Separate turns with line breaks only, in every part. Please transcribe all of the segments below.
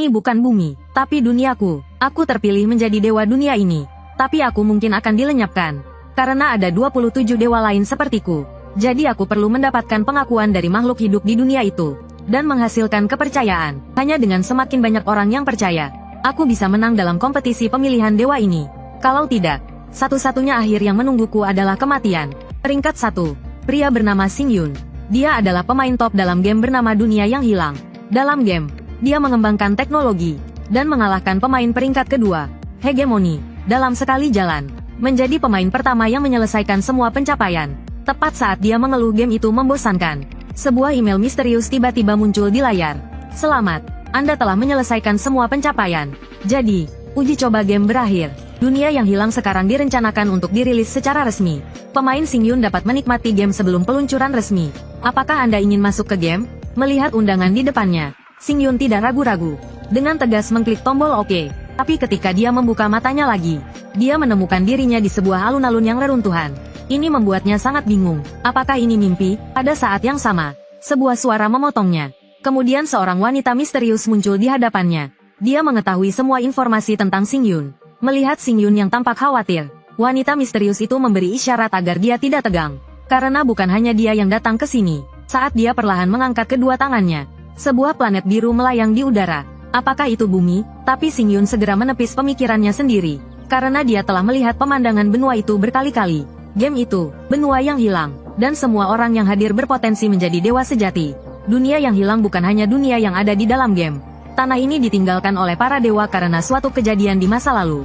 Ini bukan bumi, tapi duniaku. Aku terpilih menjadi dewa dunia ini. Tapi aku mungkin akan dilenyapkan. Karena ada 27 dewa lain sepertiku. Jadi aku perlu mendapatkan pengakuan dari makhluk hidup di dunia itu. Dan menghasilkan kepercayaan. Hanya dengan semakin banyak orang yang percaya, aku bisa menang dalam kompetisi pemilihan dewa ini. Kalau tidak, satu-satunya akhir yang menungguku adalah kematian. Peringkat 1. Pria bernama Xing Yun. Dia adalah pemain top dalam game bernama Dunia yang Hilang. Dalam game, dia mengembangkan teknologi, dan mengalahkan pemain peringkat kedua, Hegemoni, dalam sekali jalan. Menjadi pemain pertama yang menyelesaikan semua pencapaian. Tepat saat dia mengeluh game itu membosankan, sebuah email misterius tiba-tiba muncul di layar. Selamat, Anda telah menyelesaikan semua pencapaian. Jadi, uji coba game berakhir. Dunia yang Hilang sekarang direncanakan untuk dirilis secara resmi. Pemain Xing Yun dapat menikmati game sebelum peluncuran resmi. Apakah Anda ingin masuk ke game? Melihat undangan di depannya, Xing Yun tidak ragu-ragu. Dengan tegas mengklik tombol OK. Tapi ketika dia membuka matanya lagi, dia menemukan dirinya di sebuah alun-alun yang reruntuhan. Ini membuatnya sangat bingung. Apakah ini mimpi? Pada saat yang sama, sebuah suara memotongnya. Kemudian seorang wanita misterius muncul di hadapannya. Dia mengetahui semua informasi tentang Xing Yun. Melihat Xing Yun yang tampak khawatir, wanita misterius itu memberi isyarat agar dia tidak tegang. Karena bukan hanya dia yang datang ke sini. Saat dia perlahan mengangkat kedua tangannya, sebuah planet biru melayang di udara. Apakah itu bumi? Tapi Xing Yun segera menepis pemikirannya sendiri. Karena dia telah melihat pemandangan benua itu berkali-kali. Game itu, benua yang hilang, dan semua orang yang hadir berpotensi menjadi dewa sejati. Dunia yang hilang bukan hanya dunia yang ada di dalam game. Tanah ini ditinggalkan oleh para dewa karena suatu kejadian di masa lalu.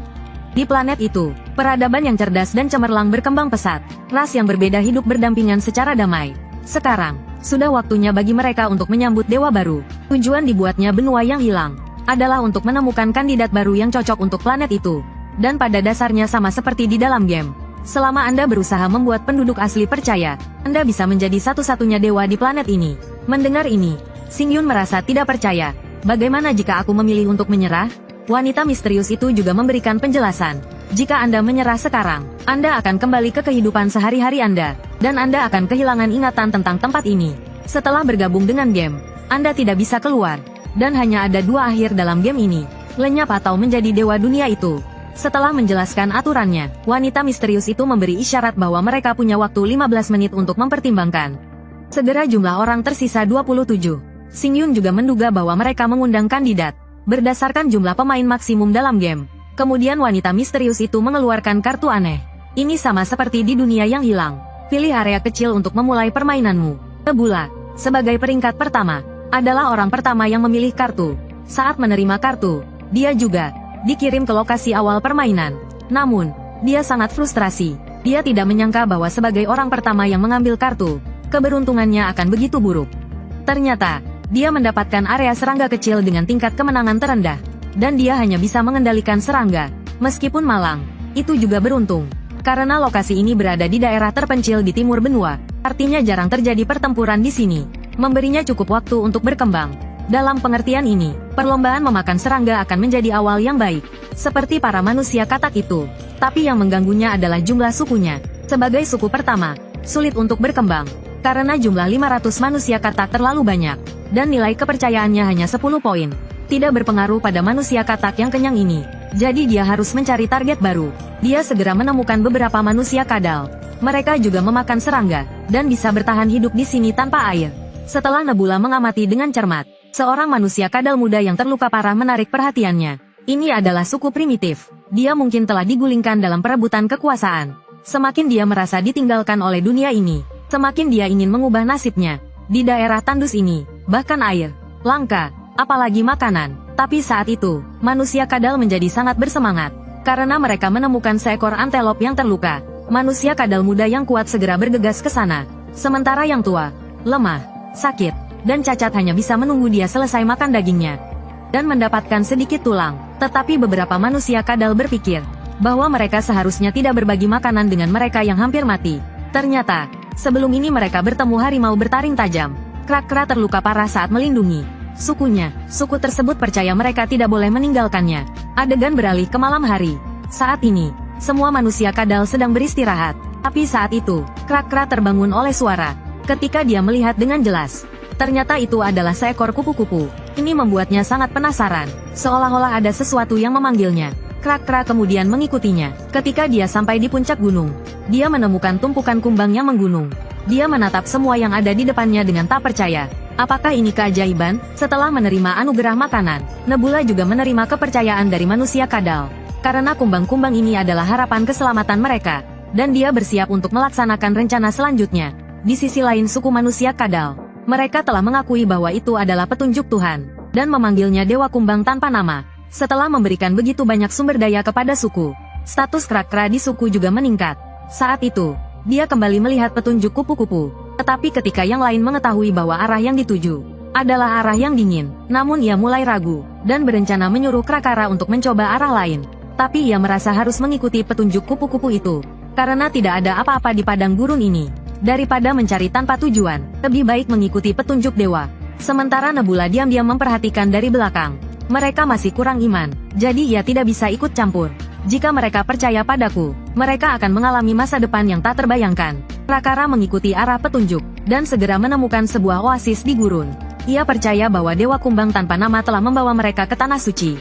Di planet itu, peradaban yang cerdas dan cemerlang berkembang pesat. Ras yang berbeda hidup berdampingan secara damai. Sekarang, sudah waktunya bagi mereka untuk menyambut dewa baru. Tujuan dibuatnya benua yang hilang adalah untuk menemukan kandidat baru yang cocok untuk planet itu. Dan pada dasarnya sama seperti di dalam game. Selama Anda berusaha membuat penduduk asli percaya, Anda bisa menjadi satu-satunya dewa di planet ini. Mendengar ini, Xing Yun merasa tidak percaya. Bagaimana jika aku memilih untuk menyerah? Wanita misterius itu juga memberikan penjelasan. Jika Anda menyerah sekarang, Anda akan kembali ke kehidupan sehari-hari Anda. Dan Anda akan kehilangan ingatan tentang tempat ini. Setelah bergabung dengan game, Anda tidak bisa keluar. Dan hanya ada dua akhir dalam game ini. Lenyap atau menjadi dewa dunia itu. Setelah menjelaskan aturannya, wanita misterius itu memberi isyarat bahwa mereka punya waktu 15 menit untuk mempertimbangkan. Segera jumlah orang tersisa 27. Xing Yun juga menduga bahwa mereka mengundang kandidat berdasarkan jumlah pemain maksimum dalam game. Kemudian wanita misterius itu mengeluarkan kartu aneh. Ini sama seperti di dunia yang hilang. Pilih area kecil untuk memulai permainanmu. Nebula, sebagai peringkat pertama, adalah orang pertama yang memilih kartu. Saat menerima kartu, dia juga dikirim ke lokasi awal permainan. Namun, dia sangat frustrasi. Dia tidak menyangka bahwa sebagai orang pertama yang mengambil kartu, keberuntungannya akan begitu buruk. Ternyata, dia mendapatkan area serangga kecil dengan tingkat kemenangan terendah. Dan dia hanya bisa mengendalikan serangga. Meskipun malang, itu juga beruntung. Karena lokasi ini berada di daerah terpencil di timur benua, artinya jarang terjadi pertempuran di sini. Memberinya cukup waktu untuk berkembang. Dalam pengertian ini, perlombaan memakan serangga akan menjadi awal yang baik. Seperti para manusia katak itu. Tapi yang mengganggunya adalah jumlah sukunya. Sebagai suku pertama, sulit untuk berkembang. Karena jumlah 500 manusia katak terlalu banyak. Dan nilai kepercayaannya hanya 10 poin. Tidak berpengaruh pada manusia katak yang kenyang ini. Jadi dia harus mencari target baru. Dia segera menemukan beberapa manusia kadal. Mereka juga memakan serangga, dan bisa bertahan hidup di sini tanpa air. Setelah Nebula mengamati dengan cermat, seorang manusia kadal muda yang terluka parah menarik perhatiannya. Ini adalah suku primitif. Dia mungkin telah digulingkan dalam perebutan kekuasaan. Semakin dia merasa ditinggalkan oleh dunia ini, semakin dia ingin mengubah nasibnya. Di daerah tandus ini, bahkan air langka, apalagi makanan. Tapi saat itu, manusia kadal menjadi sangat bersemangat. Karena mereka menemukan seekor antelop yang terluka. Manusia kadal muda yang kuat segera bergegas ke sana. Sementara yang tua, lemah, sakit, dan cacat hanya bisa menunggu dia selesai makan dagingnya. Dan mendapatkan sedikit tulang. Tetapi beberapa manusia kadal berpikir bahwa mereka seharusnya tidak berbagi makanan dengan mereka yang hampir mati. Ternyata, sebelum ini mereka bertemu harimau bertaring tajam. Krak-kra terluka parah saat melindungi sukunya. Suku tersebut percaya mereka tidak boleh meninggalkannya. Adegan beralih ke malam hari. Saat ini, semua manusia kadal sedang beristirahat. Tapi saat itu, Krak-kra terbangun oleh suara. Ketika dia melihat dengan jelas, ternyata itu adalah seekor kupu-kupu. Ini membuatnya sangat penasaran, seolah-olah ada sesuatu yang memanggilnya. Krak-krak kemudian mengikutinya. Ketika dia sampai di puncak gunung, dia menemukan tumpukan kumbang yang menggunung. Dia menatap semua yang ada di depannya dengan tak percaya. Apakah ini keajaiban? Setelah menerima anugerah makanan, Nebula juga menerima kepercayaan dari manusia kadal. Karena kumbang-kumbang ini adalah harapan keselamatan mereka, dan dia bersiap untuk melaksanakan rencana selanjutnya. Di sisi lain suku manusia kadal, mereka telah mengakui bahwa itu adalah petunjuk Tuhan, dan memanggilnya Dewa Kumbang tanpa nama. Setelah memberikan begitu banyak sumber daya kepada suku, status Krak-krak di suku juga meningkat. Saat itu, dia kembali melihat petunjuk kupu-kupu. Tetapi ketika yang lain mengetahui bahwa arah yang dituju adalah arah yang dingin, namun ia mulai ragu, dan berencana menyuruh Krakara untuk mencoba arah lain. Tapi ia merasa harus mengikuti petunjuk kupu-kupu itu, karena tidak ada apa-apa di padang gurun ini. Daripada mencari tanpa tujuan, lebih baik mengikuti petunjuk dewa. Sementara Nebula diam-diam memperhatikan dari belakang. Mereka masih kurang iman, jadi ia tidak bisa ikut campur. Jika mereka percaya padaku, mereka akan mengalami masa depan yang tak terbayangkan. Krakara mengikuti arah petunjuk, dan segera menemukan sebuah oasis di gurun. Ia percaya bahwa Dewa Kumbang tanpa nama telah membawa mereka ke Tanah Suci.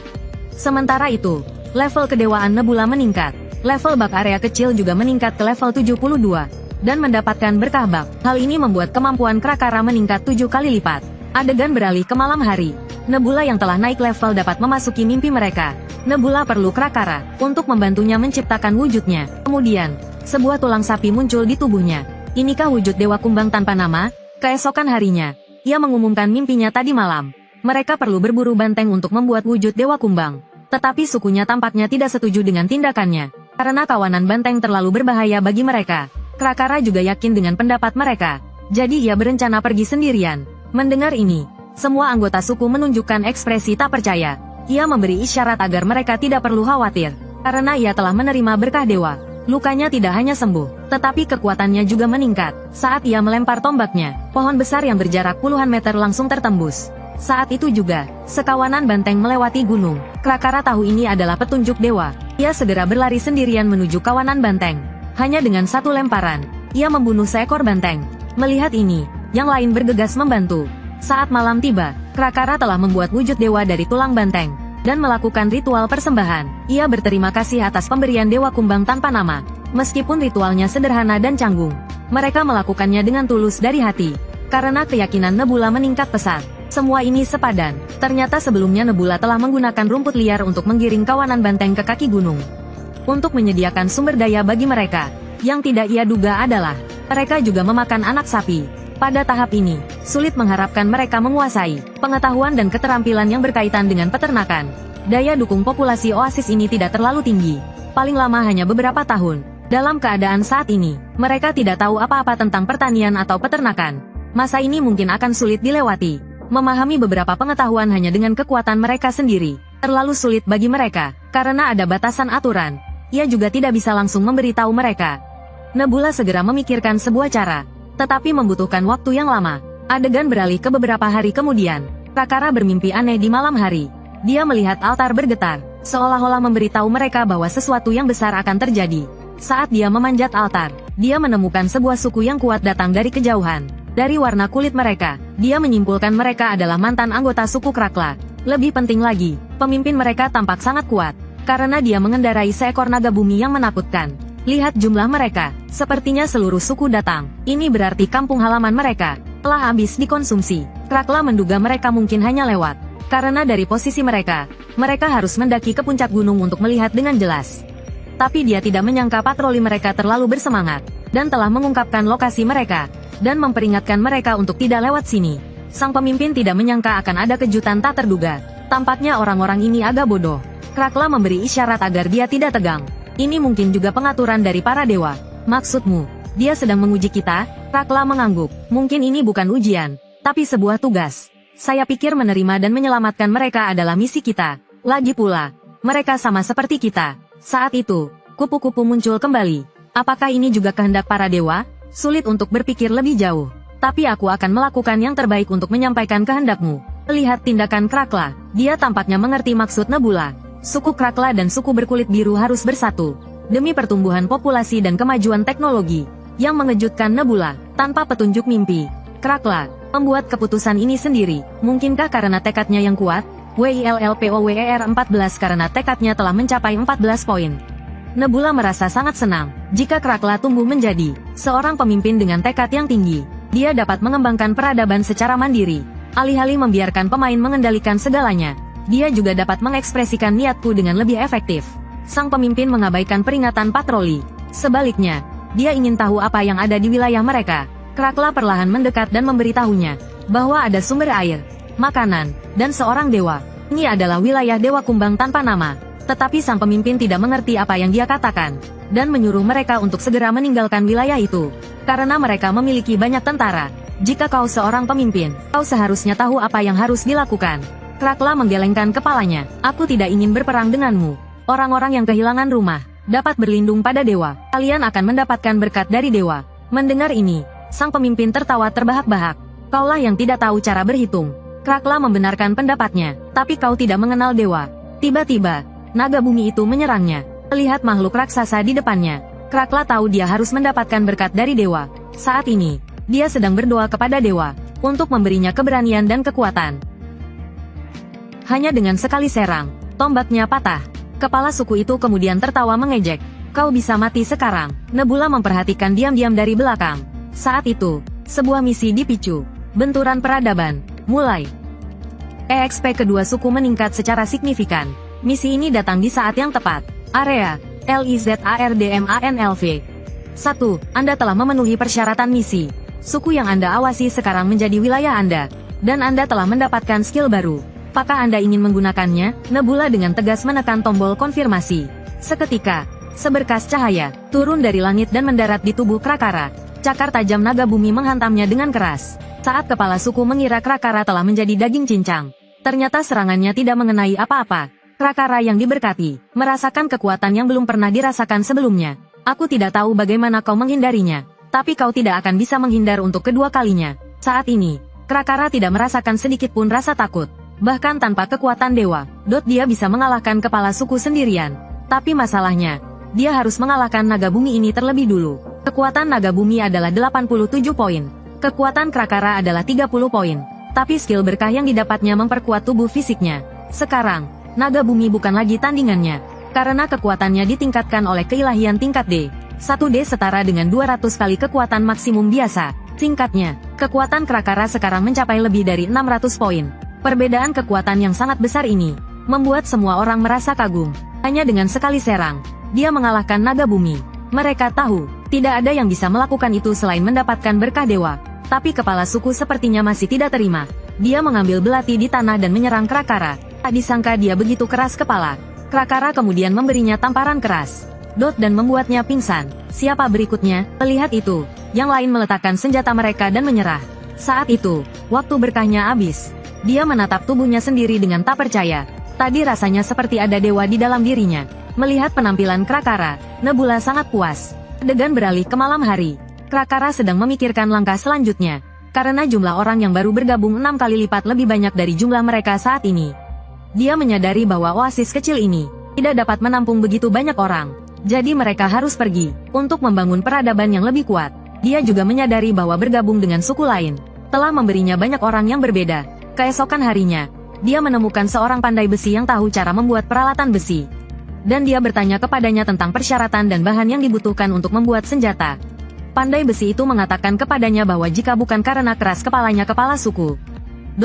Sementara itu, level kedewaan Nebula meningkat. Level bak area kecil juga meningkat ke level 72, dan mendapatkan berkah bak. Hal ini membuat kemampuan Krakara meningkat 7 kali lipat. Adegan beralih ke malam hari. Nebula yang telah naik level dapat memasuki mimpi mereka. Nebula perlu Krakara untuk membantunya menciptakan wujudnya. Kemudian, sebuah tulang sapi muncul di tubuhnya. Inikah wujud Dewa Kumbang tanpa nama? Keesokan harinya, ia mengumumkan mimpinya tadi malam. Mereka perlu berburu banteng untuk membuat wujud Dewa Kumbang. Tetapi sukunya tampaknya tidak setuju dengan tindakannya, karena kawanan banteng terlalu berbahaya bagi mereka. Krakara juga yakin dengan pendapat mereka, jadi ia berencana pergi sendirian. Mendengar ini, semua anggota suku menunjukkan ekspresi tak percaya. Ia memberi isyarat agar mereka tidak perlu khawatir, karena ia telah menerima berkah dewa. Lukanya tidak hanya sembuh, tetapi kekuatannya juga meningkat. Saat ia melempar tombaknya, pohon besar yang berjarak puluhan meter langsung tertembus. Saat itu juga, sekawanan banteng melewati gunung. Krakara tahu ini adalah petunjuk dewa. Ia segera berlari sendirian menuju kawanan banteng. Hanya dengan satu lemparan, ia membunuh seekor banteng. Melihat ini, yang lain bergegas membantu. Saat malam tiba, Krakara telah membuat wujud dewa dari tulang banteng, dan melakukan ritual persembahan. Ia berterima kasih atas pemberian Dewa Kumbang tanpa nama. Meskipun ritualnya sederhana dan canggung, mereka melakukannya dengan tulus dari hati. Karena keyakinan Nebula meningkat pesat. Semua ini sepadan. Ternyata sebelumnya Nebula telah menggunakan rumput liar untuk menggiring kawanan banteng ke kaki gunung. Untuk menyediakan sumber daya bagi mereka, yang tidak ia duga adalah, mereka juga memakan anak sapi. Pada tahap ini, sulit mengharapkan mereka menguasai pengetahuan dan keterampilan yang berkaitan dengan peternakan. Daya dukung populasi oasis ini tidak terlalu tinggi, paling lama hanya beberapa tahun. Dalam keadaan saat ini, mereka tidak tahu apa-apa tentang pertanian atau peternakan. Masa ini mungkin akan sulit dilewati. Memahami beberapa pengetahuan hanya dengan kekuatan mereka sendiri, terlalu sulit bagi mereka, karena ada batasan aturan. Ia juga tidak bisa langsung memberitahu mereka. Nebula segera memikirkan sebuah cara, tetapi membutuhkan waktu yang lama. Adegan beralih ke beberapa hari kemudian. Krakara bermimpi aneh di malam hari. Dia melihat altar bergetar, seolah-olah memberitahu mereka bahwa sesuatu yang besar akan terjadi. Saat dia memanjat altar, dia menemukan sebuah suku yang kuat datang dari kejauhan. Dari warna kulit mereka, dia menyimpulkan mereka adalah mantan anggota suku Krakla. Lebih penting lagi, pemimpin mereka tampak sangat kuat, karena dia mengendarai seekor naga bumi yang menakutkan. Lihat jumlah mereka, sepertinya seluruh suku datang. Ini berarti kampung halaman mereka telah habis dikonsumsi. Krakla menduga mereka mungkin hanya lewat, karena dari posisi mereka harus mendaki ke puncak gunung untuk melihat dengan jelas. Tapi dia tidak menyangka patroli mereka terlalu bersemangat, dan telah mengungkapkan lokasi mereka, dan memperingatkan mereka untuk tidak lewat sini. Sang pemimpin tidak menyangka akan ada kejutan tak terduga. Tampaknya orang-orang ini agak bodoh. Krakla memberi isyarat agar dia tidak tegang. Ini mungkin juga pengaturan dari para dewa. Maksudmu, dia sedang menguji kita? Krakla mengangguk. Mungkin ini bukan ujian, tapi sebuah tugas. Saya pikir menerima dan menyelamatkan mereka adalah misi kita. Lagi pula, mereka sama seperti kita. Saat itu, kupu-kupu muncul kembali. Apakah ini juga kehendak para dewa? Sulit untuk berpikir lebih jauh. Tapi aku akan melakukan yang terbaik untuk menyampaikan kehendakmu. Lihat tindakan Krakla. Dia tampaknya mengerti maksud Nebula. Suku Krakla dan suku berkulit biru harus bersatu demi pertumbuhan populasi dan kemajuan teknologi. Yang mengejutkan Nebula, tanpa petunjuk mimpi, Krakla, membuat keputusan ini sendiri. Mungkinkah karena tekadnya yang kuat? WILLPOWER 14 karena tekadnya telah mencapai 14 poin. Nebula merasa sangat senang jika Krakla tumbuh menjadi seorang pemimpin dengan tekad yang tinggi. Dia dapat mengembangkan peradaban secara mandiri, alih-alih membiarkan pemain mengendalikan segalanya. Dia juga dapat mengekspresikan niatku dengan lebih efektif. Sang pemimpin mengabaikan peringatan patroli. Sebaliknya, dia ingin tahu apa yang ada di wilayah mereka. Krakla perlahan mendekat dan memberitahunya bahwa ada sumber air, makanan, dan seorang dewa. Ini adalah wilayah Dewa Kumbang tanpa nama. Tetapi sang pemimpin tidak mengerti apa yang dia katakan, dan menyuruh mereka untuk segera meninggalkan wilayah itu, karena mereka memiliki banyak tentara. Jika kau seorang pemimpin, kau seharusnya tahu apa yang harus dilakukan. Krakla menggelengkan kepalanya. Aku tidak ingin berperang denganmu. Orang-orang yang kehilangan rumah dapat berlindung pada dewa. Kalian akan mendapatkan berkat dari dewa. Mendengar ini, sang pemimpin tertawa terbahak-bahak. Kaulah yang tidak tahu cara berhitung. Krakla membenarkan pendapatnya, tapi kau tidak mengenal dewa. Tiba-tiba, naga bumi itu menyerangnya. Melihat makhluk raksasa di depannya, Krakla tahu dia harus mendapatkan berkat dari dewa. Saat ini, dia sedang berdoa kepada dewa untuk memberinya keberanian dan kekuatan. Hanya dengan sekali serang, tombaknya patah. Kepala suku itu kemudian tertawa mengejek. Kau bisa mati sekarang. Nebula memperhatikan diam-diam dari belakang. Saat itu, sebuah misi dipicu. Benturan peradaban mulai. EXP kedua suku meningkat secara signifikan. Misi ini datang di saat yang tepat. Area LIZARDMANLV 1. Anda telah memenuhi persyaratan misi. Suku yang Anda awasi sekarang menjadi wilayah Anda, dan Anda telah mendapatkan skill baru. Apakah Anda ingin menggunakannya? Nebula dengan tegas menekan tombol konfirmasi. Seketika, seberkas cahaya turun dari langit dan mendarat di tubuh Krakara. Cakar tajam naga bumi menghantamnya dengan keras. Saat kepala suku mengira Krakara telah menjadi daging cincang, ternyata serangannya tidak mengenai apa-apa. Krakara yang diberkati merasakan kekuatan yang belum pernah dirasakan sebelumnya. Aku tidak tahu bagaimana kau menghindarinya, tapi kau tidak akan bisa menghindar untuk kedua kalinya. Saat ini, Krakara tidak merasakan sedikit pun rasa takut. Bahkan tanpa kekuatan dewa, dia bisa mengalahkan kepala suku sendirian. Tapi masalahnya, dia harus mengalahkan naga bumi ini terlebih dulu. Kekuatan naga bumi adalah 87 poin. Kekuatan Krakara adalah 30 poin. Tapi skill berkah yang didapatnya memperkuat tubuh fisiknya. Sekarang, naga bumi bukan lagi tandingannya. Karena kekuatannya ditingkatkan oleh keilahian tingkat D. 1D setara dengan 200 kali kekuatan maksimum biasa. Singkatnya, kekuatan Krakara sekarang mencapai lebih dari 600 poin. Perbedaan kekuatan yang sangat besar ini membuat semua orang merasa kagum. Hanya dengan sekali serang, dia mengalahkan naga bumi. Mereka tahu, tidak ada yang bisa melakukan itu selain mendapatkan berkah dewa. Tapi kepala suku sepertinya masih tidak terima. Dia mengambil belati di tanah dan menyerang Krakara. Tak disangka dia begitu keras kepala. Krakara kemudian memberinya tamparan keras, dan membuatnya pingsan. Siapa berikutnya? Melihat itu, yang lain meletakkan senjata mereka dan menyerah. Saat itu, waktu berkahnya habis. Dia menatap tubuhnya sendiri dengan tak percaya. Tadi rasanya seperti ada dewa di dalam dirinya. Melihat penampilan Krakara, Nebula sangat puas. Adegan beralih ke malam hari. Krakara sedang memikirkan langkah selanjutnya. Karena jumlah orang yang baru bergabung 6 kali lipat lebih banyak dari jumlah mereka saat ini. Dia menyadari bahwa oasis kecil ini tidak dapat menampung begitu banyak orang. Jadi mereka harus pergi untuk membangun peradaban yang lebih kuat. Dia juga menyadari bahwa bergabung dengan suku lain telah memberinya banyak orang yang berbeda. Keesokan harinya, dia menemukan seorang pandai besi yang tahu cara membuat peralatan besi. Dan dia bertanya kepadanya tentang persyaratan dan bahan yang dibutuhkan untuk membuat senjata. Pandai besi itu mengatakan kepadanya bahwa jika bukan karena keras kepalanya kepala suku,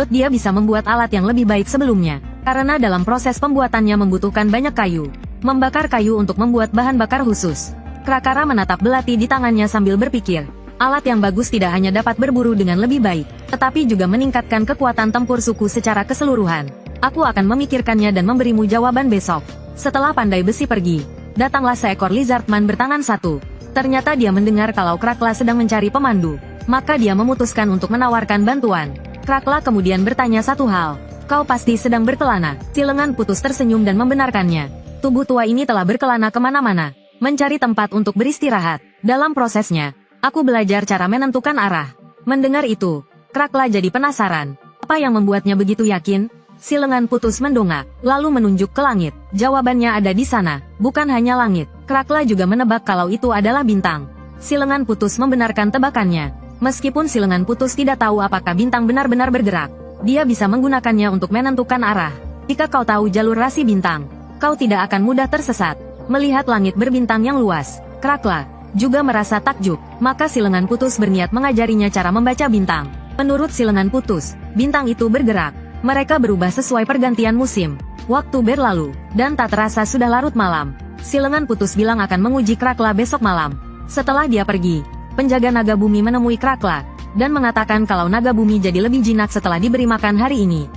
dia bisa membuat alat yang lebih baik sebelumnya. Karena dalam proses pembuatannya membutuhkan banyak kayu. Membakar kayu untuk membuat bahan bakar khusus. Krakara menatap belati di tangannya sambil berpikir, alat yang bagus tidak hanya dapat berburu dengan lebih baik, tetapi juga meningkatkan kekuatan tempur suku secara keseluruhan. Aku akan memikirkannya dan memberimu jawaban besok. Setelah pandai besi pergi, datanglah seekor lizardman bertangan satu. Ternyata dia mendengar kalau Krakla sedang mencari pemandu. Maka dia memutuskan untuk menawarkan bantuan. Krakla kemudian bertanya satu hal. Kau pasti sedang berkelana. Si lengan putus tersenyum dan membenarkannya. Tubuh tua ini telah berkelana kemana-mana, mencari tempat untuk beristirahat. Dalam prosesnya, aku belajar cara menentukan arah. Mendengar itu, Krakla jadi penasaran. Apa yang membuatnya begitu yakin? Si lengan putus mendongak, lalu menunjuk ke langit. Jawabannya ada di sana, bukan hanya langit. Krakla juga menebak kalau itu adalah bintang. Si lengan putus membenarkan tebakannya. Meskipun si lengan putus tidak tahu apakah bintang benar-benar bergerak, dia bisa menggunakannya untuk menentukan arah. Jika kau tahu jalur rasi bintang, kau tidak akan mudah tersesat. Melihat langit berbintang yang luas, Krakla juga merasa takjub, maka si lengan putus berniat mengajarinya cara membaca bintang. Menurut si lengan putus, bintang itu bergerak. Mereka berubah sesuai pergantian musim. Waktu berlalu, dan tak terasa sudah larut malam. Si lengan putus bilang akan menguji Krakla besok malam. Setelah dia pergi, penjaga naga bumi menemui Krakla, dan mengatakan kalau naga bumi jadi lebih jinak setelah diberi makan hari ini.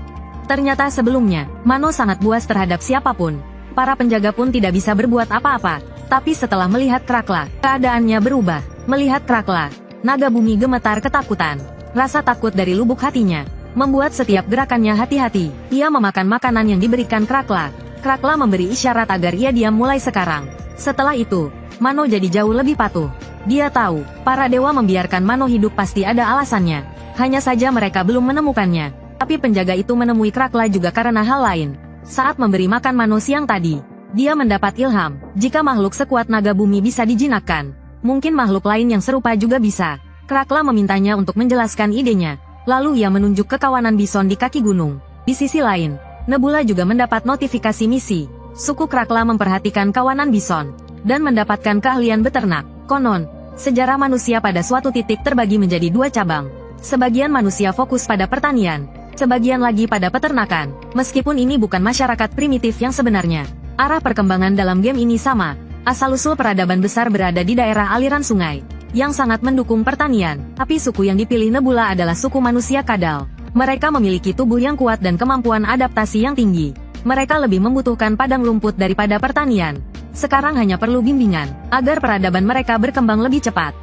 Ternyata sebelumnya, Mano sangat buas terhadap siapapun. Para penjaga pun tidak bisa berbuat apa-apa. Tapi setelah melihat Krakla, keadaannya berubah. Melihat Krakla, naga bumi gemetar ketakutan. Rasa takut dari lubuk hatinya membuat setiap gerakannya hati-hati. Ia memakan makanan yang diberikan Krakla. Krakla memberi isyarat agar ia diam mulai sekarang. Setelah itu, Mano jadi jauh lebih patuh. Dia tahu, para dewa membiarkan Mano hidup pasti ada alasannya. Hanya saja mereka belum menemukannya. Tapi penjaga itu menemui Krakla juga karena hal lain. Saat memberi makan Mano siang tadi, dia mendapat ilham. Jika makhluk sekuat naga bumi bisa dijinakkan, mungkin makhluk lain yang serupa juga bisa. Krakla memintanya untuk menjelaskan idenya. Lalu ia menunjuk ke kawanan bison di kaki gunung. Di sisi lain, Nebula juga mendapat notifikasi misi. Suku Krakla memperhatikan kawanan bison, dan mendapatkan keahlian beternak. Konon, sejarah manusia pada suatu titik terbagi menjadi dua cabang. Sebagian manusia fokus pada pertanian, sebagian lagi pada peternakan. Meskipun ini bukan masyarakat primitif yang sebenarnya, arah perkembangan dalam game ini sama. Asal-usul peradaban besar berada di daerah aliran sungai, yang sangat mendukung pertanian. Tapi suku yang dipilih Nebula adalah suku manusia kadal. Mereka memiliki tubuh yang kuat dan kemampuan adaptasi yang tinggi. Mereka lebih membutuhkan padang rumput daripada pertanian. Sekarang hanya perlu bimbingan, agar peradaban mereka berkembang lebih cepat.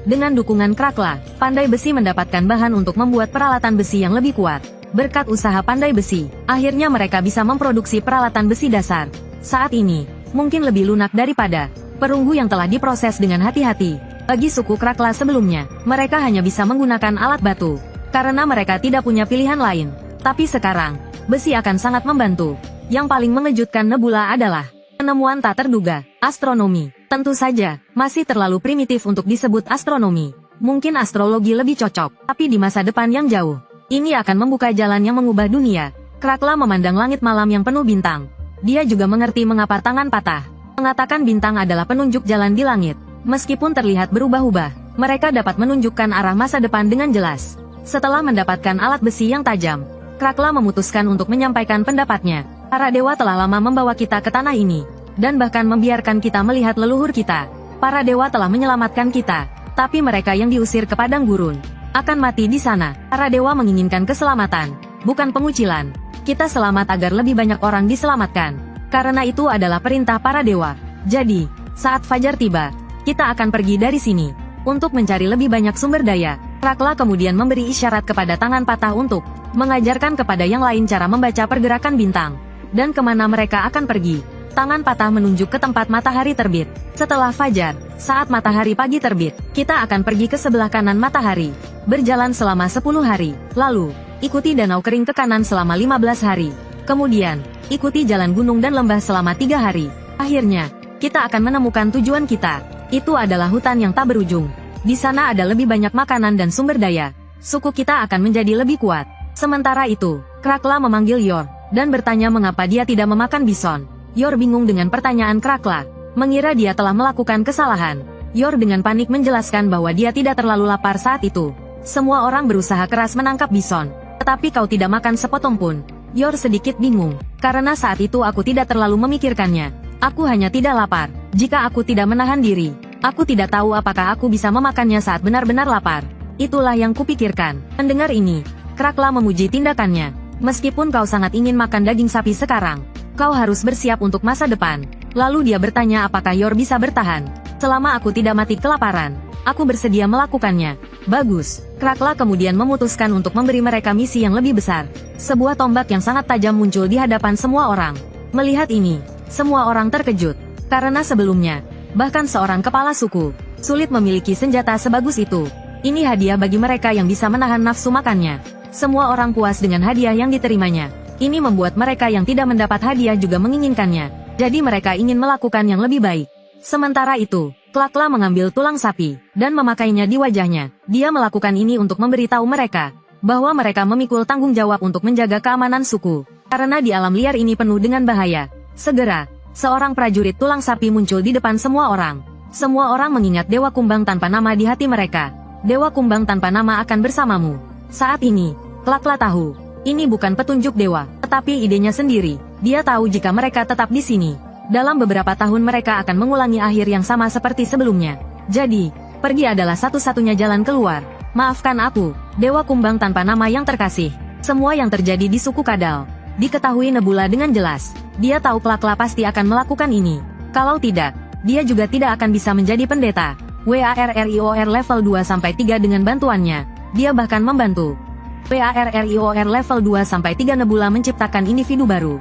Dengan dukungan Krakla, Pandai Besi mendapatkan bahan untuk membuat peralatan besi yang lebih kuat. Berkat usaha Pandai Besi, akhirnya mereka bisa memproduksi peralatan besi dasar. Saat ini, mungkin lebih lunak daripada perunggu yang telah diproses dengan hati-hati. Bagi suku Krakla sebelumnya, mereka hanya bisa menggunakan alat batu, karena mereka tidak punya pilihan lain. Tapi sekarang, besi akan sangat membantu. Yang paling mengejutkan Nebula adalah penemuan tak terduga, astronomi. Tentu saja, masih terlalu primitif untuk disebut astronomi. Mungkin astrologi lebih cocok, tapi di masa depan yang jauh, ini akan membuka jalan yang mengubah dunia. Krakla memandang langit malam yang penuh bintang. Dia juga mengerti mengapa tangan patah. Mengatakan bintang adalah penunjuk jalan di langit. Meskipun terlihat berubah-ubah, mereka dapat menunjukkan arah masa depan dengan jelas. Setelah mendapatkan alat besi yang tajam, Krakla memutuskan untuk menyampaikan pendapatnya. Para dewa telah lama membawa kita ke tanah ini, dan bahkan membiarkan kita melihat leluhur kita. Para dewa telah menyelamatkan kita, tapi mereka yang diusir ke padang gurun akan mati di sana. Para dewa menginginkan keselamatan, bukan pengucilan. Kita selamat agar lebih banyak orang diselamatkan. Karena itu adalah perintah para dewa. Jadi, saat fajar tiba, kita akan pergi dari sini. Untuk mencari lebih banyak sumber daya, Krakla kemudian memberi isyarat kepada tangan patah untuk mengajarkan kepada yang lain cara membaca pergerakan bintang. Dan kemana mereka akan pergi. Tangan patah menunjuk ke tempat matahari terbit. Setelah fajar, saat matahari pagi terbit, kita akan pergi ke sebelah kanan matahari. Berjalan selama 10 hari. Lalu, ikuti danau kering ke kanan selama 15 hari. Kemudian, ikuti jalan gunung dan lembah selama 3 hari. Akhirnya, kita akan menemukan tujuan kita. Itu adalah hutan yang tak berujung. Di sana ada lebih banyak makanan dan sumber daya. Suku kita akan menjadi lebih kuat. Sementara itu, Krakla memanggil Yor, dan bertanya mengapa dia tidak memakan bison. Yor bingung dengan pertanyaan Krakla, mengira dia telah melakukan kesalahan. Yor dengan panik menjelaskan bahwa dia tidak terlalu lapar saat itu. Semua orang berusaha keras menangkap bison, tetapi kau tidak makan sepotong pun. Yor sedikit bingung, karena saat itu aku tidak terlalu memikirkannya. Aku hanya tidak lapar. Jika aku tidak menahan diri, aku tidak tahu apakah aku bisa memakannya saat benar-benar lapar. Itulah yang kupikirkan. Mendengar ini, Krakla memuji tindakannya. Meskipun kau sangat ingin makan daging sapi sekarang, kau harus bersiap untuk masa depan. Lalu dia bertanya apakah Yor bisa bertahan. Selama aku tidak mati kelaparan, aku bersedia melakukannya. Bagus. Krakla kemudian memutuskan untuk memberi mereka misi yang lebih besar. Sebuah tombak yang sangat tajam muncul di hadapan semua orang. Melihat ini, semua orang terkejut. Karena sebelumnya, bahkan seorang kepala suku sulit memiliki senjata sebagus itu. Ini hadiah bagi mereka yang bisa menahan nafsu makannya. Semua orang puas dengan hadiah yang diterimanya. Ini membuat mereka yang tidak mendapat hadiah juga menginginkannya. Jadi mereka ingin melakukan yang lebih baik. Sementara itu, Klakla mengambil tulang sapi, dan memakainya di wajahnya. Dia melakukan ini untuk memberitahu mereka, bahwa mereka memikul tanggung jawab untuk menjaga keamanan suku. Karena di alam liar ini penuh dengan bahaya. Segera, seorang prajurit tulang sapi muncul di depan semua orang. Semua orang mengingat Dewa Kumbang tanpa nama di hati mereka. Dewa Kumbang tanpa nama akan bersamamu. Saat ini, Klakla tahu, ini bukan petunjuk dewa, tetapi idenya sendiri. Dia tahu jika mereka tetap di sini, dalam beberapa tahun mereka akan mengulangi akhir yang sama seperti sebelumnya. Jadi, pergi adalah satu-satunya jalan keluar. Maafkan aku, Dewa Kumbang tanpa nama yang terkasih. Semua yang terjadi di suku Kadal diketahui Nebula dengan jelas. Dia tahu Klakla pasti akan melakukan ini. Kalau tidak, dia juga tidak akan bisa menjadi pendeta WARRIOR level 2-3 dengan bantuannya. Dia bahkan membantu WARRIOR level 2-3 Nebula menciptakan individu baru.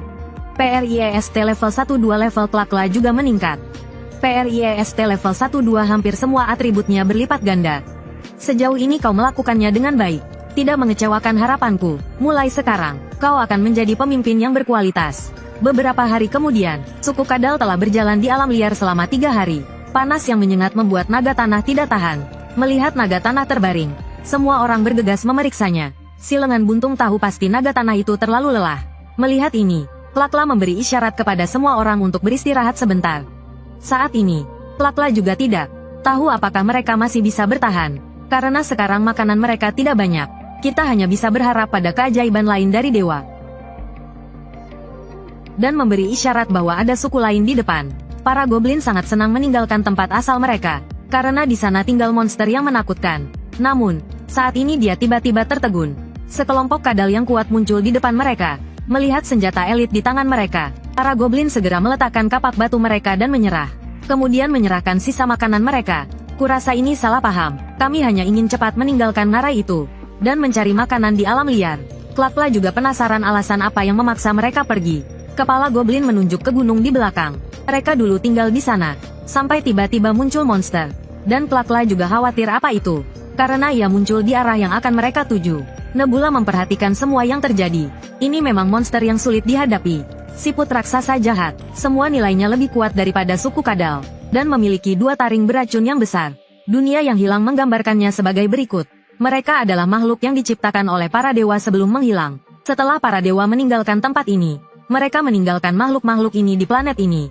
PRIEST level 1-2 level Klakla juga meningkat. PRIEST level 1-2 hampir semua atributnya berlipat ganda. Sejauh ini kau melakukannya dengan baik. Tidak mengecewakan harapanku. Mulai sekarang, kau akan menjadi pemimpin yang berkualitas. Beberapa hari kemudian, suku Kadal telah berjalan di alam liar selama 3 hari. Panas yang menyengat membuat naga tanah tidak tahan. Melihat naga tanah terbaring, semua orang bergegas memeriksanya. Si lengan buntung tahu pasti naga tanah itu terlalu lelah. Melihat ini, Klakla memberi isyarat kepada semua orang untuk beristirahat sebentar. Saat ini, Klakla juga tidak tahu apakah mereka masih bisa bertahan. Karena sekarang makanan mereka tidak banyak. Kita hanya bisa berharap pada keajaiban lain dari dewa. Dan memberi isyarat bahwa ada suku lain di depan. Para goblin sangat senang meninggalkan tempat asal mereka, karena di sana tinggal monster yang menakutkan. Namun, saat ini dia tiba-tiba tertegun. Sekelompok kadal yang kuat muncul di depan mereka. Melihat senjata elit di tangan mereka, para goblin segera meletakkan kapak batu mereka dan menyerah. Kemudian menyerahkan sisa makanan mereka. Kurasa ini salah paham, kami hanya ingin cepat meninggalkan narai itu, dan mencari makanan di alam liar. Klakla juga penasaran alasan apa yang memaksa mereka pergi. Kepala goblin menunjuk ke gunung di belakang. Mereka dulu tinggal di sana, sampai tiba-tiba muncul monster. Dan Klakla juga khawatir apa itu, karena ia muncul di arah yang akan mereka tuju. Nebula memperhatikan semua yang terjadi. Ini memang monster yang sulit dihadapi. Siput raksasa jahat, semua nilainya lebih kuat daripada suku Kadal, dan memiliki 2 taring beracun yang besar. Dunia yang hilang menggambarkannya sebagai berikut. Mereka adalah makhluk yang diciptakan oleh para dewa sebelum menghilang. Setelah para dewa meninggalkan tempat ini, mereka meninggalkan makhluk-makhluk ini di planet ini.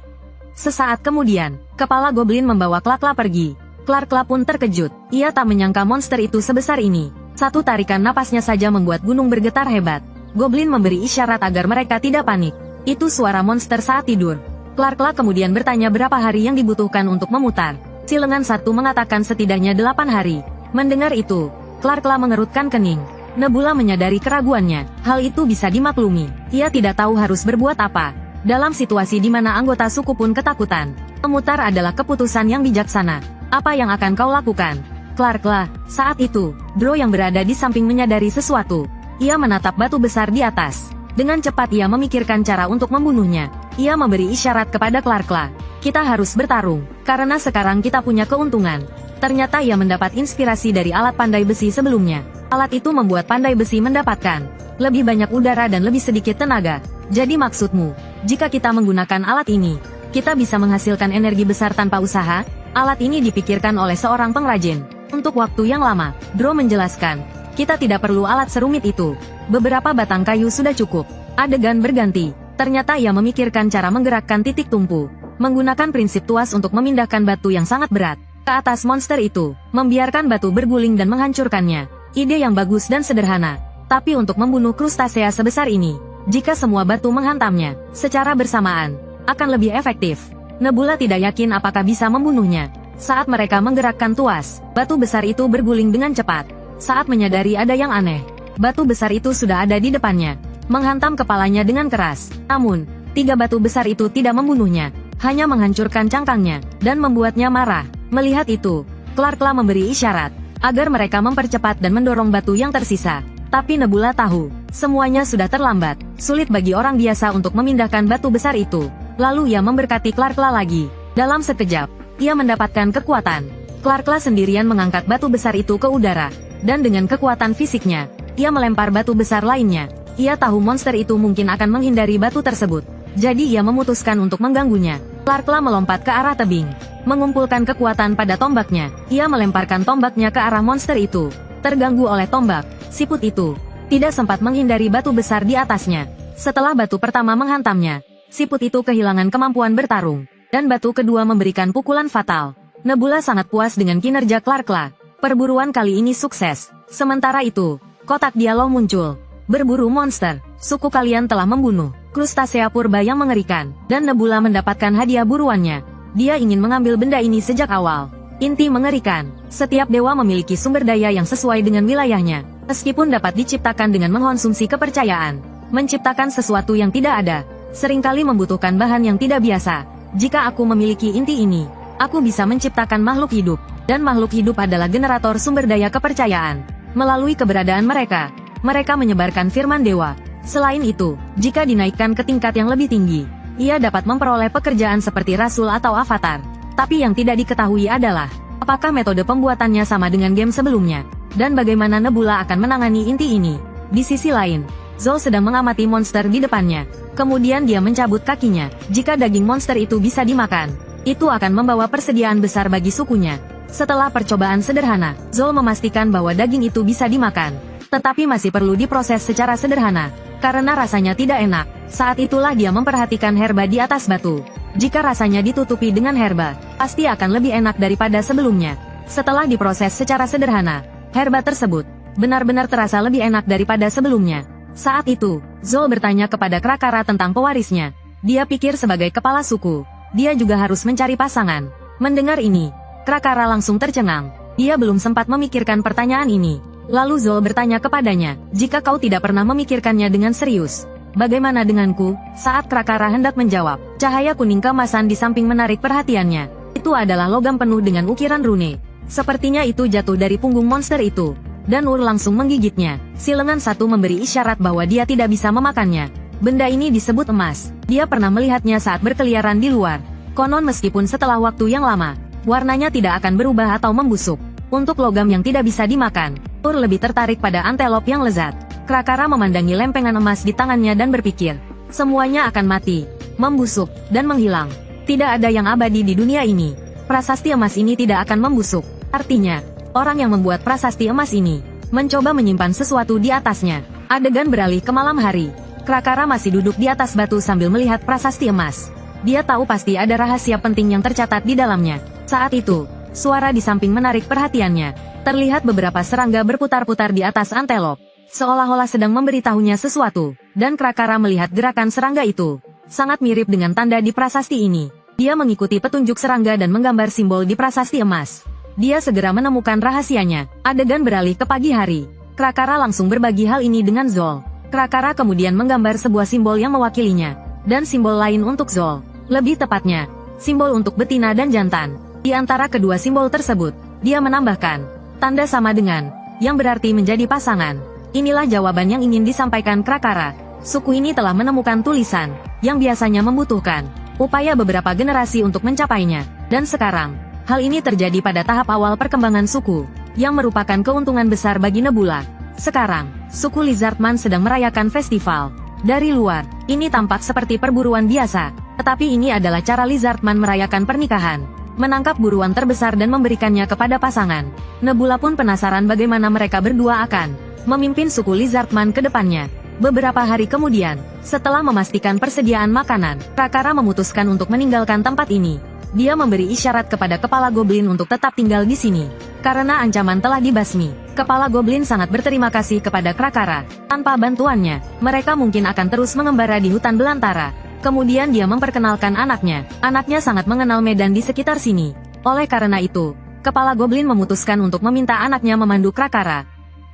Sesaat kemudian, kepala goblin membawa Klakla pergi. Klakla pun terkejut. Ia tak menyangka monster itu sebesar ini. Satu tarikan napasnya saja membuat gunung bergetar hebat. Goblin memberi isyarat agar mereka tidak panik. Itu suara monster saat tidur. Klakla kemudian bertanya berapa hari yang dibutuhkan untuk memutar. Si lengan satu mengatakan setidaknya 8 hari. Mendengar itu, Klakla mengerutkan kening. Nebula menyadari keraguannya. Hal itu bisa dimaklumi. Ia tidak tahu harus berbuat apa. Dalam situasi di mana anggota suku pun ketakutan, memutar adalah keputusan yang bijaksana. Apa yang akan kau lakukan? Klakla, saat itu, Dro yang berada di samping menyadari sesuatu. Ia menatap batu besar di atas. Dengan cepat ia memikirkan cara untuk membunuhnya. Ia memberi isyarat kepada Klakla. Kita harus bertarung, karena sekarang kita punya keuntungan. Ternyata ia mendapat inspirasi dari alat pandai besi sebelumnya. Alat itu membuat pandai besi mendapatkan lebih banyak udara dan lebih sedikit tenaga. Jadi maksudmu, jika kita menggunakan alat ini, kita bisa menghasilkan energi besar tanpa usaha? Alat ini dipikirkan oleh seorang pengrajin. Untuk waktu yang lama, Dro menjelaskan, kita tidak perlu alat serumit itu. Beberapa batang kayu sudah cukup. Adegan berganti. Ternyata ia memikirkan cara menggerakkan titik tumpu. Menggunakan prinsip tuas untuk memindahkan batu yang sangat berat ke atas monster itu. Membiarkan batu berguling dan menghancurkannya. Ide yang bagus dan sederhana. Tapi untuk membunuh krustasea sebesar ini, jika semua batu menghantamnya secara bersamaan, akan lebih efektif. Nebula tidak yakin apakah bisa membunuhnya. Saat mereka menggerakkan tuas, batu besar itu berguling dengan cepat. Saat menyadari ada yang aneh, batu besar itu sudah ada di depannya, menghantam kepalanya dengan keras. Namun, 3 batu besar itu tidak membunuhnya, hanya menghancurkan cangkangnya, dan membuatnya marah. Melihat itu, Klakla memberi isyarat, agar mereka mempercepat dan mendorong batu yang tersisa. Tapi Nebula tahu, semuanya sudah terlambat. Sulit bagi orang biasa untuk memindahkan batu besar itu. Lalu ia memberkati Klakla lagi. Dalam sekejap, ia mendapatkan kekuatan. Klakla sendirian mengangkat batu besar itu ke udara. Dan dengan kekuatan fisiknya, ia melempar batu besar lainnya. Ia tahu monster itu mungkin akan menghindari batu tersebut. Jadi ia memutuskan untuk mengganggunya. Klarkla melompat ke arah tebing, mengumpulkan kekuatan pada tombaknya. Ia melemparkan tombaknya ke arah monster itu. Terganggu oleh tombak, siput itu tidak sempat menghindari batu besar di atasnya. Setelah batu pertama menghantamnya, siput itu kehilangan kemampuan bertarung, dan batu kedua memberikan pukulan fatal. Nebula sangat puas dengan kinerja Klarkla. Perburuan kali ini sukses. Sementara itu, kotak dialog muncul. Berburu monster, suku kalian telah membunuh krustasea purba yang mengerikan, dan Nebula mendapatkan hadiah buruannya. Dia ingin mengambil benda ini sejak awal. Inti mengerikan. Setiap dewa memiliki sumber daya yang sesuai dengan wilayahnya, meskipun dapat diciptakan dengan mengkonsumsi kepercayaan. Menciptakan sesuatu yang tidak ada seringkali membutuhkan bahan yang tidak biasa. Jika aku memiliki inti ini, aku bisa menciptakan makhluk hidup, dan makhluk hidup adalah generator sumber daya kepercayaan. Melalui keberadaan mereka, mereka menyebarkan firman dewa. Selain itu, jika dinaikkan ke tingkat yang lebih tinggi, ia dapat memperoleh pekerjaan seperti rasul atau avatar. Tapi yang tidak diketahui adalah, apakah metode pembuatannya sama dengan game sebelumnya, dan bagaimana Nebula akan menangani inti ini. Di sisi lain, Zol sedang mengamati monster di depannya. Kemudian dia mencabut kakinya. Jika daging monster itu bisa dimakan, itu akan membawa persediaan besar bagi sukunya. Setelah percobaan sederhana, Zol memastikan bahwa daging itu bisa dimakan. Tetapi masih perlu diproses secara sederhana, karena rasanya tidak enak. Saat itulah dia memperhatikan herba di atas batu. Jika rasanya ditutupi dengan herba, pasti akan lebih enak daripada sebelumnya. Setelah diproses secara sederhana, herba tersebut benar-benar terasa lebih enak daripada sebelumnya. Saat itu, Zol bertanya kepada Krakara tentang pewarisnya. Dia pikir sebagai kepala suku, dia juga harus mencari pasangan. Mendengar ini, Krakara langsung tercengang. Dia belum sempat memikirkan pertanyaan ini. Lalu Zol bertanya kepadanya, jika kau tidak pernah memikirkannya dengan serius, bagaimana denganku? Saat Krakara hendak menjawab, cahaya kuning keemasan di samping menarik perhatiannya. Itu adalah logam penuh dengan ukiran rune. Sepertinya itu jatuh dari punggung monster itu, dan Ur langsung menggigitnya. Si lengan satu memberi isyarat bahwa dia tidak bisa memakannya. Benda ini disebut emas. Dia pernah melihatnya saat berkeliaran di luar. Konon meskipun setelah waktu yang lama, warnanya tidak akan berubah atau membusuk. Untuk logam yang tidak bisa dimakan, Ur lebih tertarik pada antelop yang lezat. Krakara memandangi lempengan emas di tangannya dan berpikir, semuanya akan mati, membusuk, dan menghilang. Tidak ada yang abadi di dunia ini. Prasasti emas ini tidak akan membusuk. Artinya, orang yang membuat prasasti emas ini mencoba menyimpan sesuatu di atasnya. Adegan beralih ke malam hari. Krakara masih duduk di atas batu sambil melihat prasasti emas. Dia tahu pasti ada rahasia penting yang tercatat di dalamnya. Saat itu, suara di samping menarik perhatiannya. Terlihat beberapa serangga berputar-putar di atas antelop, seolah-olah sedang memberitahunya sesuatu, dan Krakara melihat gerakan serangga itu. Sangat mirip dengan tanda di prasasti ini. Dia mengikuti petunjuk serangga dan menggambar simbol di prasasti emas. Dia segera menemukan rahasianya. Adegan beralih ke pagi hari. Krakara langsung berbagi hal ini dengan Zol. Krakara kemudian menggambar sebuah simbol yang mewakilinya, dan simbol lain untuk Zol. Lebih tepatnya, simbol untuk betina dan jantan. Di antara kedua simbol tersebut, dia menambahkan tanda sama dengan, yang berarti menjadi pasangan. Inilah jawaban yang ingin disampaikan Krakara. Suku ini telah menemukan tulisan, yang biasanya membutuhkan upaya beberapa generasi untuk mencapainya. Dan sekarang, hal ini terjadi pada tahap awal perkembangan suku, yang merupakan keuntungan besar bagi Nebula. Sekarang, suku Lizardman sedang merayakan festival. Dari luar, ini tampak seperti perburuan biasa, tetapi ini adalah cara Lizardman merayakan pernikahan. Menangkap buruan terbesar dan memberikannya kepada pasangan. Nebula pun penasaran bagaimana mereka berdua akan memimpin suku Lizardman ke depannya. Beberapa hari kemudian, setelah memastikan persediaan makanan, Krakara memutuskan untuk meninggalkan tempat ini. Dia memberi isyarat kepada kepala goblin untuk tetap tinggal di sini. Karena ancaman telah dibasmi, kepala goblin sangat berterima kasih kepada Krakara. Tanpa bantuannya, mereka mungkin akan terus mengembara di hutan belantara. Kemudian dia memperkenalkan anaknya. Anaknya sangat mengenal medan di sekitar sini. Oleh karena itu, kepala goblin memutuskan untuk meminta anaknya memandu Krakara.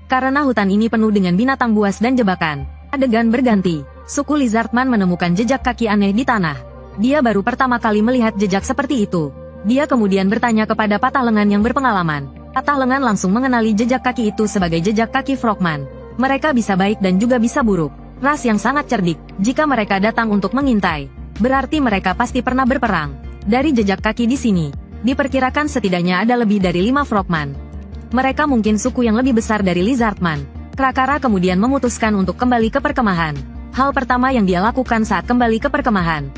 Karena hutan ini penuh dengan binatang buas dan jebakan. Adegan berganti. Suku Lizardman menemukan jejak kaki aneh di tanah. Dia baru pertama kali melihat jejak seperti itu. Dia kemudian bertanya kepada patah lengan yang berpengalaman. Patah lengan langsung mengenali jejak kaki itu sebagai jejak kaki Frogman. Mereka bisa baik dan juga bisa buruk. Ras yang sangat cerdik. Jika mereka datang untuk mengintai, berarti mereka pasti pernah berperang. Dari jejak kaki di sini, diperkirakan setidaknya ada lebih dari 5 Frogman. Mereka mungkin suku yang lebih besar dari Lizardman. Krakara kemudian memutuskan untuk kembali ke perkemahan. Hal pertama yang dia lakukan saat kembali ke perkemahan